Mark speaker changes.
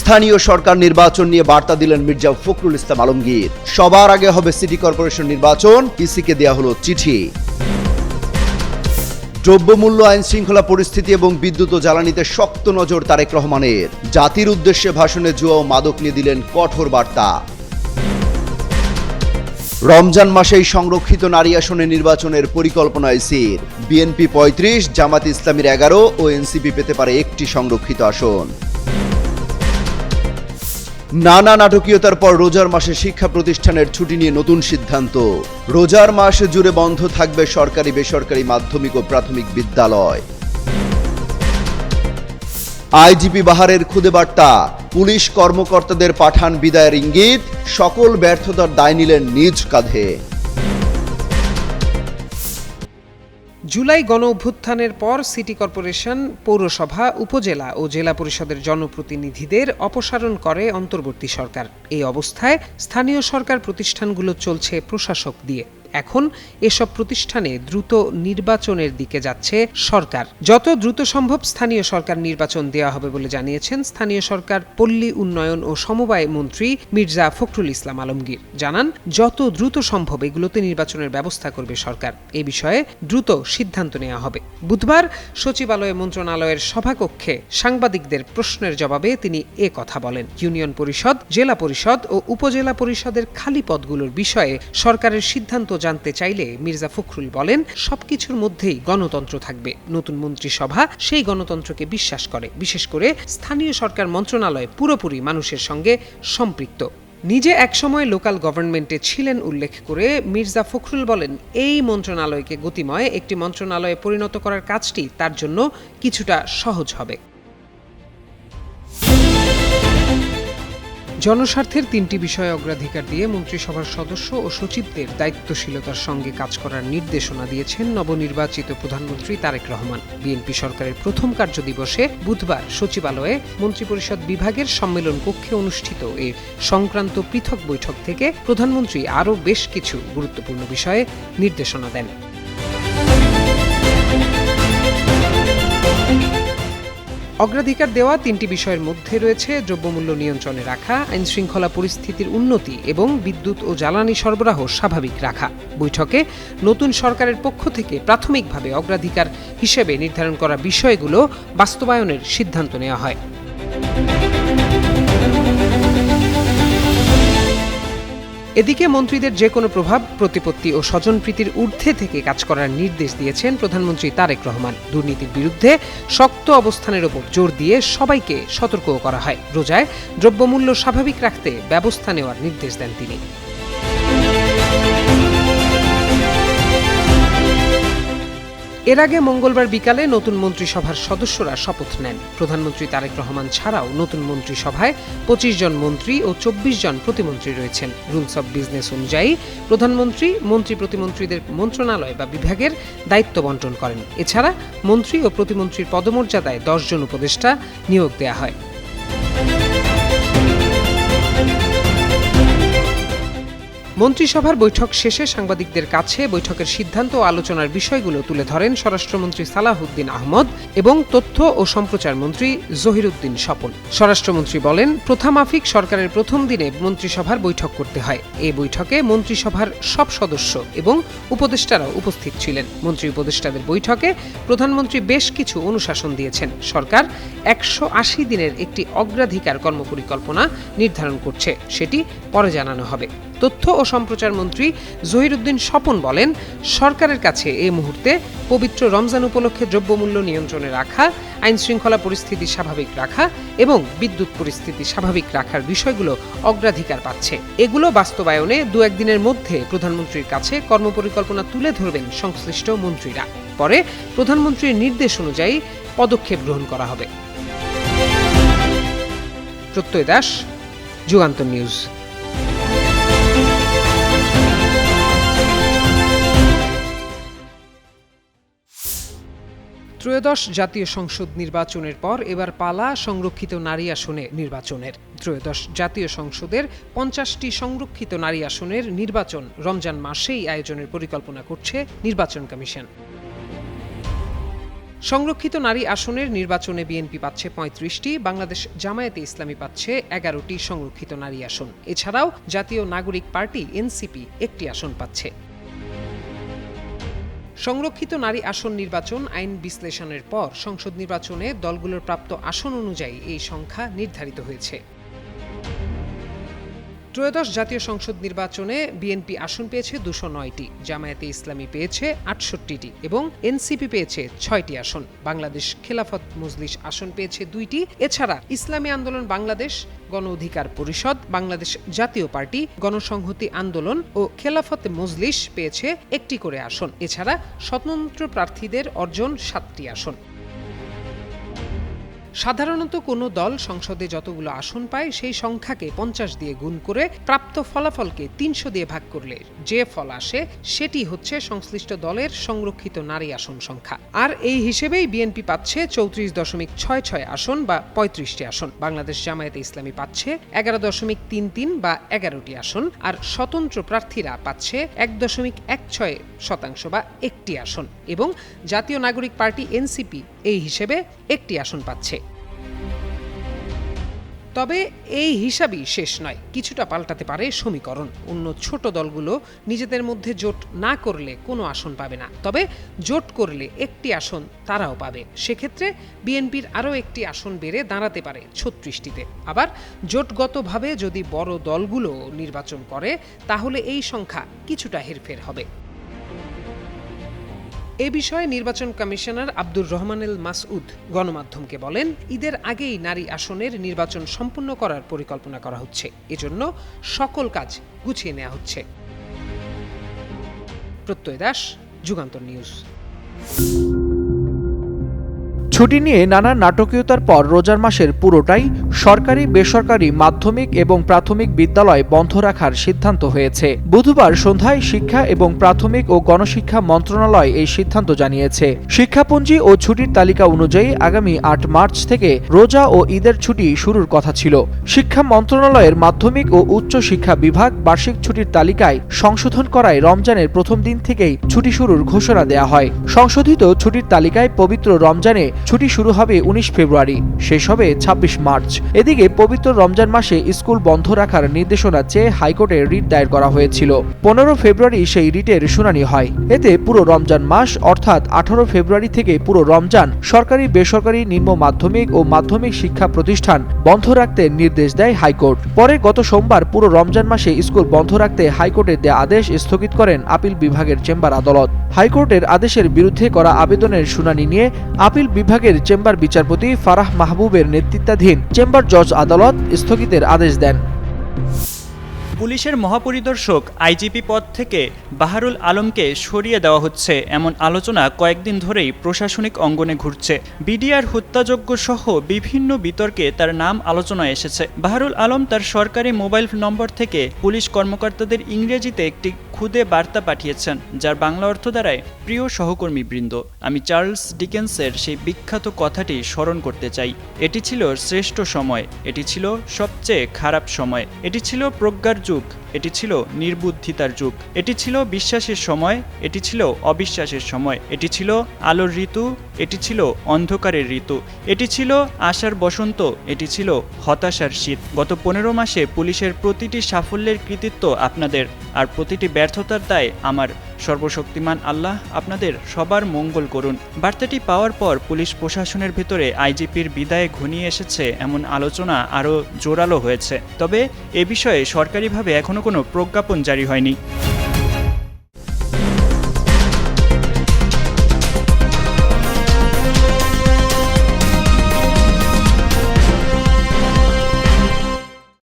Speaker 1: স্থানীয় সরকার নির্বাচন নিয়ে বার্তা দিলেন মির্জা ফখরুল ইসলাম আলমগীর। সবার আগে হবে সিটি কর্পোরেশন নির্বাচন, ইসিকে দেয়া হলো চিঠি। দ্রব্যমূল্য, আইন শৃঙ্খলা পরিস্থিতি এবং বিদ্যুৎ ও জ্বালানিতে শক্ত নজর তারেক রহমানের। জাতির উদ্দেশ্যে ভাষণে জুয়া ও মাদক নিয়ে দিলেন কঠোর বার্তা। রমজান মাসেই সংরক্ষিত নারী আসনে নির্বাচনের পরিকল্পনা ইসির। বিএনপি ৩৫, জামাত ইসলামীর ১১ ও এনসিপি পেতে পারে একটি সংরক্ষিত আসন। নানা নাটকীয়তার পর রোজার মাসে শিক্ষা প্রতিষ্ঠানের ছুটি নিয়ে নতুন সিদ্ধান্ত। রোজার মাস জুড়ে বন্ধ থাকবে সরকারি বেসরকারি মাধ্যমিক ও প্রাথমিক বিদ্যালয়। আইজিপি বাহারের খুদে বার্তা, পুলিশ কর্মকর্তাদের পাঠান বিদায়ের ইঙ্গিত, সকল ব্যর্থতার দায় নিলেন নিজ কাঁধে।
Speaker 2: জুলাই গণ অভ্যুত্থানের পর সিটি কর্পোরেশন, পৌরসভা, উপজেলা ও জেলা পরিষদের জনপ্রতিনিধিদের অপসারণ করে অন্তর্বর্তী সরকার। এই অবস্থায় স্থানীয় সরকার প্রতিষ্ঠানগুলো চলছে প্রশাসক দিয়ে। এখন এসব প্রতিষ্ঠানে দ্রুত নির্বাচনের দিকে যাচ্ছে সরকার। যত দ্রুত সম্ভব স্থানীয় সরকার নির্বাচন দেওয়া হবে বলে জানিয়েছেন স্থানীয় সরকার পল্লী উন্নয়ন ও সমবায় মন্ত্রী মির্জা ফখরুল ইসলাম আলমগীর। জানান, যত দ্রুত সম্ভব এগুলোতে নির্বাচনের ব্যবস্থা করবে সরকার। এ বিষয়ে দ্রুত সিদ্ধান্ত নেওয়া হবে। বুধবার সচিবালয় মন্ত্রণালয়ের সভাকক্ষে সাংবাদিকদের প্রশ্নের জবাবে তিনি এ কথা বলেন। ইউনিয়ন পরিষদ, জেলা পরিষদ ও উপজেলা পরিষদের খালি পদগুলোর বিষয়ে সরকারের সিদ্ধান্ত জানতে চাইলে মির্জা ফখরুল বলেন, সবকিছুর মধ্যেই গণতন্ত্র থাকবে। নতুন মন্ত্রিসভা সেই গণতন্ত্রকে বিশ্বাস করে। বিশেষ করে স্থানীয় সরকার মন্ত্রণালয় পুরোপুরি মানুষের সঙ্গে সম্পৃক্ত। নিজে একসময় লোকাল গভর্নমেন্টে ছিলেন উল্লেখ করে মির্জা ফখরুল বলেন, এই মন্ত্রণালয়কে গতিময় একটি মন্ত্রণালয়ে পরিণত করার কাজটি তার জন্য কিছুটা সহজ হবে। জনস্বার্থের ৩টি বিষয়ে অগ্রাধিকার দিয়ে মন্ত্রিসভার সদস্য ও সচিবদের দায়িত্বশীলতার সঙ্গে কাজ করার নির্দেশনা দিয়েছেন নবনির্বাচিত প্রধানমন্ত্রী তারেক রহমান। বিএনপি সরকারের প্রথম কার্যদিবসে বুধবার সচিবালয়ে মন্ত্রিপরিষদ বিভাগের সম্মেলন কক্ষে অনুষ্ঠিত এ সংক্রান্ত পৃথক বৈঠক থেকে প্রধানমন্ত্রী আরও বেশ কিছু গুরুত্বপূর্ণ বিষয়ে নির্দেশনা দেন। অগ্রাধিকার দেওয়া ৩টি বিষয়ের মধ্যে রয়েছে দ্রব্যমূল্য নিয়ন্ত্রণে রাখা, আইন শৃঙ্খলা পরিস্থিতির উন্নতি এবং বিদ্যুৎ ও জ্বালানি সরবরাহ স্বাভাবিক রাখা। বৈঠকে নতুন সরকারের পক্ষ থেকে প্রাথমিকভাবে অগ্রাধিকার হিসেবে নির্ধারণ করা বিষয়গুলো বাস্তবায়নের সিদ্ধান্ত নেওয়া হয়। এদিকে মন্ত্রীদের যে কোনো প্রভাব, প্রতিপত্তি ও স্বজনপ্রীতির ঊর্ধ্বে থেকে কাজ করার নির্দেশ দিয়েছেন প্রধানমন্ত্রী তারেক রহমান। দুর্নীতির বিরুদ্ধে শক্ত অবস্থানের ওপর জোর দিয়ে সবাইকে সতর্কও করা হয়। রোজায় দ্রব্যমূল্য স্বাভাবিক রাখতে ব্যবস্থা নেওয়ার নির্দেশ দেন তিনি। এর আগে মঙ্গলবার বিকালে নতুন মন্ত্রিসভার সদস্যরা শপথ নেন। প্রধানমন্ত্রী তারেক রহমান ছাড়াও নতুন মন্ত্রিসভায় ২৫ জন মন্ত্রী ও ২৪ জন প্রতিমন্ত্রী রয়েছেন। রুলস অব বিজনেস অনুযায়ী প্রধানমন্ত্রী মন্ত্রী প্রতিমন্ত্রীদের মন্ত্রণালয় বা বিভাগের দায়িত্ব বণ্টন করেন। এছাড়া মন্ত্রী ও প্রতিমন্ত্রীর পদমর্যাদায় ১০ জন উপদেষ্টা নিয়োগ দেয়া হয়। মন্ত্রিসভার বৈঠক শেষে সাংবাদিকদের কাছে বৈঠকের সিদ্ধান্ত ও আলোচনার বিষয়গুলো তুলে ধরেন স্বরাষ্ট্রমন্ত্রী সালাহউদ্দিন আহমদ এবং তথ্য ও সম্প্রচার মন্ত্রী জহিরুদ্দিন স্বপন। স্বরাষ্ট্রমন্ত্রী বলেন, প্রথামাফিক সরকারের প্রথম দিনে মন্ত্রিসভার বৈঠক করতে হয়। এই বৈঠকে মন্ত্রিসভার সব সদস্য এবং উপদেষ্টারাও উপস্থিত ছিলেন। মন্ত্রী উপদেষ্টাদের বৈঠকে প্রধানমন্ত্রী বেশ কিছু অনুশাসন দিয়েছেন। সরকার ১৮০ দিনের একটি অগ্রাধিকার কর্মপরিকল্পনা নির্ধারণ করছে, সেটি পরে জানানো হবে। তথ্য ও সম্প্রচার মন্ত্রী জহিরুদ্দিন স্বপন বলেন, সরকারের কাছে এই মুহূর্তে পবিত্র রমজান উপলক্ষে দ্রব্যমূল্য নিয়ন্ত্রণে রাখা, আইন শৃঙ্খলা পরিস্থিতি স্বাভাবিক রাখা এবং বিদ্যুৎ পরিস্থিতি স্বাভাবিক রাখার বিষয়গুলো অগ্রাধিকার পাচ্ছে। এগুলো বাস্তবায়নে ২-১ দিনের মধ্যে প্রধানমন্ত্রীর কাছে কর্মপরিকল্পনা তুলে ধরবেন সংশ্লিষ্ট মন্ত্রীরা। পরে প্রধানমন্ত্রীর নির্দেশ অনুযায়ী পদক্ষেপ গ্রহণ করা হবে। প্রত্যয় দাস, যুগান্তর নিউজ। ত্রয়োদশ জাতীয় সংসদ নির্বাচনের পর এবার পালা সংরক্ষিত নারী আসনে নির্বাচনের। ত্রয়োদশ জাতীয় সংসদের ৫০টি সংরক্ষিত নারী আসনের নির্বাচন রমজান মাসেই আয়োজনের পরিকল্পনা করছে নির্বাচন কমিশন। সংরক্ষিত নারী আসনের নির্বাচনে বিএনপি পাচ্ছে ৩৫টি, বাংলাদেশ জামায়াতে ইসলামী পাচ্ছে ১১টি সংরক্ষিত নারী আসন। এছাড়াও জাতীয় নাগরিক পার্টি এনসিপি একটি আসন পাচ্ছে। সংরক্ষিত নারী আসন নির্বাচন আইন বিশ্লেষণের পর সংসদ নির্বাচনে দলগুলোর প্রাপ্ত আসন অনুযায়ী এই সংখ্যা নির্ধারিত হয়েছে। ত্রয়োদশ জাতীয় সংসদ নির্বাচনে বিএনপি আসন পেয়েছে ২০৯টি, জামায়াতে ইসলামী পেয়েছে ৬৮টি এবং এনসিপি পেয়েছে ৬টি আসন। বাংলাদেশ খেলাফত মজলিস আসন পেয়েছে ২টি। এছাড়া ইসলামী আন্দোলন বাংলাদেশ, গণ অধিকার পরিষদ, বাংলাদেশ জাতীয় পার্টি, গণসংহতি আন্দোলন ও খেলাফত মজলিস পেয়েছে একটি করে আসন। এছাড়া স্বতন্ত্র প্রার্থীদের অর্জন ৭টি আসন। সাধারণত কোনো দল সংসদে যতগুলো আসন পায় সেই সংখ্যাকে ৫০ দিয়ে গুণ করে প্রাপ্ত ফলাফলকে ৩০০ দিয়ে ভাগ করলে যে ফল আসে সেটি হচ্ছে সংশ্লিষ্ট দলের সংরক্ষিত নারী আসন সংখ্যা। আর এই হিসেবেই বিএনপি পাচ্ছে ৩৪.৬৬ আসন বা ৩৫টি আসন, বাংলাদেশ জামায়াতে ইসলামী পাচ্ছে ১১.৩৩ বা ১১টি আসন, আর স্বতন্ত্র প্রার্থীরা পাচ্ছে ১.১৬% বা একটি আসন এবং জাতীয় নাগরিক পার্টি এনসিপি এই হিসেবে একটি আসন পাচ্ছে। তবে এই হিসাবই শেষ নয়, কিছুটা পাল্টাতে পারে সমীকরণ। অন্য ছোট দলগুলো নিজেদের মধ্যে জোট না করলে কোনো আসন পাবে না, তবে জোট করলে একটি আসন তারাও পাবে। সেক্ষেত্রে বিএনপির আরও একটি আসন বেড়ে দাঁড়াতে পারে ৩৬টিতে। আবার জোটগতভাবে যদি বড় দলগুলো নির্বাচন করে তাহলে এই সংখ্যা কিছুটা হেরফের হবে। এ বিষয়ে নির্বাচন কমিশনার আব্দুর রহমানুল মাসউদ গণমাধ্যমকে বলেন, ঈদের আগেই নারী আসনের নির্বাচন সম্পূর্ণ করার পরিকল্পনা করা হচ্ছে, এজন্য সকল কাজ গুছিয়ে নেওয়া হচ্ছে। প্রত্যয় দাস, যুগান্তর নিউজ।
Speaker 3: ছুটি নিয়ে নানা নাটকীয়তার পর রোজার মাসের পুরোটাই সরকারি বেসরকারি মাধ্যমিক এবং প্রাথমিক বিদ্যালয় বন্ধ রাখার সিদ্ধান্ত হয়েছে। বুধবার সন্ধ্যায় শিক্ষা এবং প্রাথমিক ও গণশিক্ষা মন্ত্রণালয় এই সিদ্ধান্ত জানিয়েছে। শিক্ষাপঞ্জি ও ছুটির তালিকা অনুযায়ী আগামী ৮ মার্চ থেকে রোজা ও ঈদের ছুটি শুরুর কথা ছিল। শিক্ষা মন্ত্রণালয়ের মাধ্যমিক ও উচ্চ শিক্ষা বিভাগ বার্ষিক ছুটির তালিকায় সংশোধন করায় রমজানের প্রথম দিন থেকেই ছুটি শুরুর ঘোষণা দেয়া হয়। সংশোধিত ছুটির তালিকায় পবিত্র রমজানে ছুটি শুরু হবে ১৯ ফেব্রুয়ারি, শেষ হবে ২৬ মার্চ। এদিকে পবিত্র রমজান মাসে স্কুল বন্ধ রাখার নির্দেশনা চেয়ে হাইকোর্টে রিট দায়ের করা হয়েছিল। ১৫ ফেব্রুয়ারি সেই রিটের শুনানি হয়। এতে পুরো রমজান মাস অর্থাৎ ১৮ ফেব্রুয়ারি থেকে পুরো রমজান সরকারি বেসরকারি নিম্ন মাধ্যমিক ও মাধ্যমিক শিক্ষা প্রতিষ্ঠান বন্ধ রাখতে নির্দেশ দেয় হাইকোর্ট। পরে গত সোমবার পুরো রমজান মাসে স্কুল বন্ধ রাখতে হাইকোর্টের দেয়া আদেশ স্থগিত করেন আপিল বিভাগের চেম্বার আদালত। হাইকোর্টের আদেশের বিরুদ্ধে করা আবেদনের শুনানি নিয়ে আপিল বিভাগের চেম্বার বিচারপতি ফারাহ মাহবুবের নেতৃত্বাধীন চেম্বার জজ আদালত স্থগিতের আদেশ দেন।
Speaker 4: পুলিশের মহাপরিদর্শক আইজিপি পদ থেকে বাহারুল আলমকে সরিয়ে দেওয়া হচ্ছে এমন আলোচনা কয়েকদিন ধরেই প্রশাসনিক অঙ্গনে ঘুরছে। বিডিআর হত্যাযজ্ঞ সহ বিভিন্ন বিতর্কে তার নাম আলোচনায় এসেছে। বাহারুল আলম তার সরকারি মোবাইল নম্বর থেকে পুলিশ কর্মকর্তাদের ইংরেজিতে একটি খুদে বার্তা পাঠিয়েছেন, যার বাংলা অর্থ দাঁড়ায়, প্রিয় সহকর্মীবৃন্দ, আমি চার্লস ডিকেন্সের সেই বিখ্যাত কথাটি স্মরণ করতে চাই। এটি ছিল শ্রেষ্ঠ সময়, এটি ছিল সবচেয়ে খারাপ সময়, এটি ছিল প্রজ্ঞার যুগ, এটি ছিল নির্বুদ্ধিতার যুগ, এটি ছিল বিশ্বাসের সময়, এটি ছিল অবিশ্বাসের সময়, এটি ছিল আলোর ঋতু, এটি ছিল অন্ধকারের ঋতু, এটি ছিল আশার বসন্ত, এটি ছিল হতাশার শীত। গত ১৫ মাসে পুলিশের প্রতিটি সাফল্যের কৃতিত্ব আপনাদের, আর প্রতিটি ব্যর্থতার দায় আমার। সর্বশক্তিমান আল্লাহ আপনাদের সবার মঙ্গল করুন। বার্তাটি পাওয়ার পর পুলিশ প্রশাসনের ভেতরে আইজিপির বিদায়ে ঘনিয়ে এসেছে এমন আলোচনা আরও জোরালো হয়েছে। তবে এ বিষয়ে সরকারিভাবে এখনও কোনো প্রজ্ঞাপন জারি হয়নি।